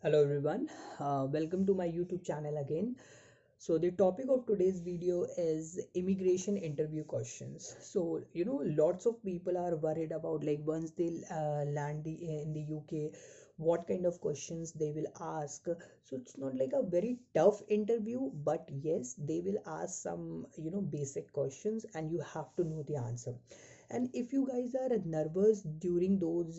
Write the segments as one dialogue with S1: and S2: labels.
S1: Hello everyone, welcome to my YouTube channel again. So the topic of today's video is immigration interview questions. So lots of people are worried about like once they land in the UK, what kind of questions they will ask. So it's not like a very tough interview, but yes, they will ask some basic questions and you have to know the answer. And if you guys are nervous during those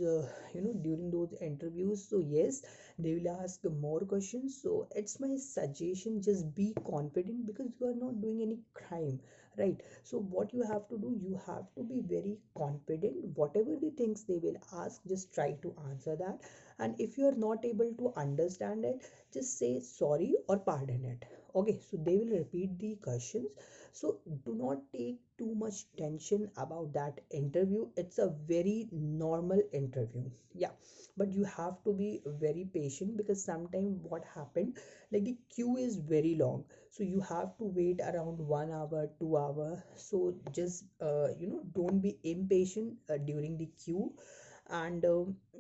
S1: during those interviews, so yes, they will ask more questions. So it's my suggestion, just be confident because you are not doing any crime, right? So what you have to do, you have to be very confident. Whatever the things they will ask, just try to answer that. And if you are not able to understand it, just say sorry or pardon it. Okay, so they will repeat the questions. So do not take too much tension about that interview. It's a very normal interview. Yeah, but you have to be very patient because sometimes what happened, like the queue is very long, so you have to wait around 1 hour 2 hour. So just don't be impatient during the queue. And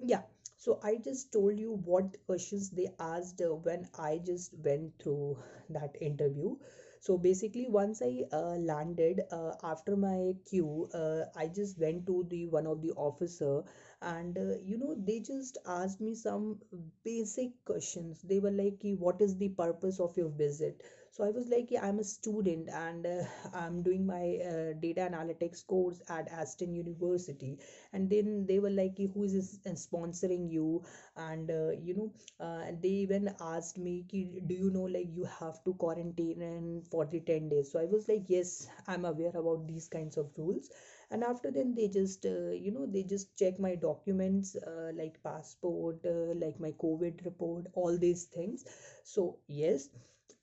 S1: yeah, so I just told you what questions they asked when I just went through that interview. So basically once I landed, after my queue, I just went to the one of the officer, and they just asked me some basic questions. They were like, what is the purpose of your visit? So I was like, I'm a student, and I'm doing my data analytics course at Aston University. And then they were like, who is sponsoring you? And and they even asked me, do you know like you have to quarantine for the 10 days? So I was like, yes, I'm aware about these kinds of rules. And after then they just they just check my documents, like passport, like my COVID report, all these things. So yes,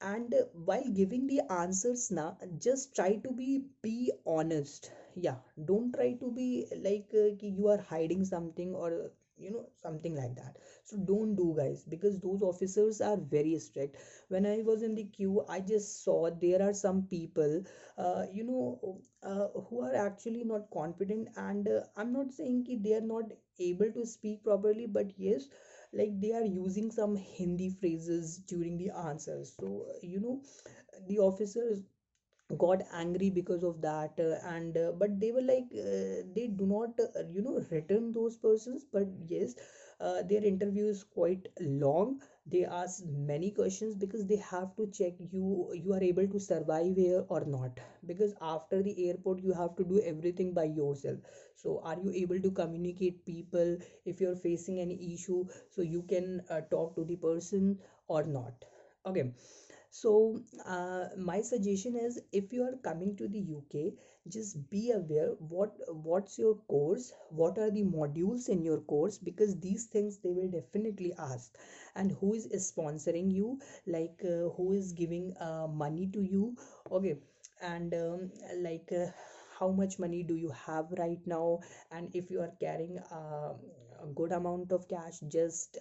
S1: and while giving the answers now, just try to be honest. Yeah, don't try to be like कि you are hiding something, or something like that. So don't do, guys, because those officers are very strict. When I was in the queue, I just saw there are some people who are actually not confident. And I'm not saying that they are not able to speak properly, but yes, like they are using some Hindi phrases during the answers. So the officers got angry because of that. And but they were like, they do not return those persons. But yes, their interview is quite long. They ask many questions because they have to check you are able to survive here or not, because after the airport you have to do everything by yourself. So are you able to communicate people? If you're facing any issue, so you can talk to the person or not. Okay, so my suggestion is, if you are coming to the UK, just be aware what's your course, what are the modules in your course, because these things they will definitely ask. And who is sponsoring you, like who is giving money to you. Okay, and like how much money do you have right now? And if you are carrying a good amount of cash, just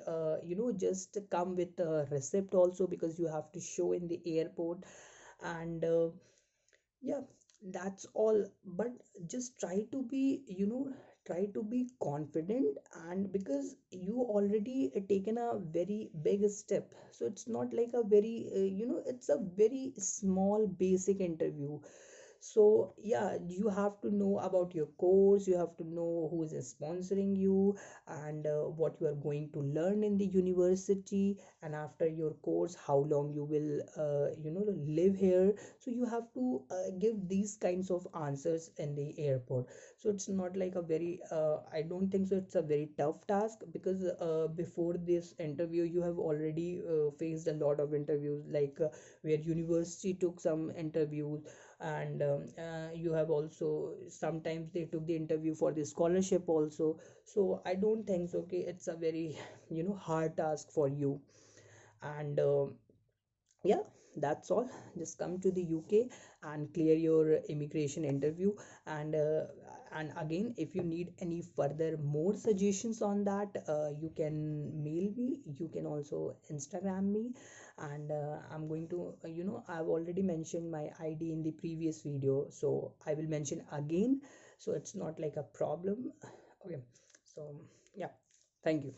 S1: just come with a receipt also, because you have to show in the airport. And yeah, that's all. But just try to be try to be confident. And because you already taken a very big step, so it's not like a very it's a very small basic interview. So yeah, you have to know about your course, you have to know who is sponsoring you, and what you are going to learn in the university, and after your course how long you will live here. So you have to give these kinds of answers in the airport. So it's not like a very I don't think so it's a very tough task, because before this interview you have already faced a lot of interviews, like where university took some interviews. And you have also, sometimes they took the interview for the scholarship also. So I don't think so okay it's a very hard task for you. And yeah, that's all. Just come to the UK and clear your immigration interview. And again, if you need any further more suggestions on that, you can mail me, you can also Instagram me. And I'm going to I've already mentioned my ID in the previous video, so I will mention again. So it's not like a problem. Okay, so yeah, thank you.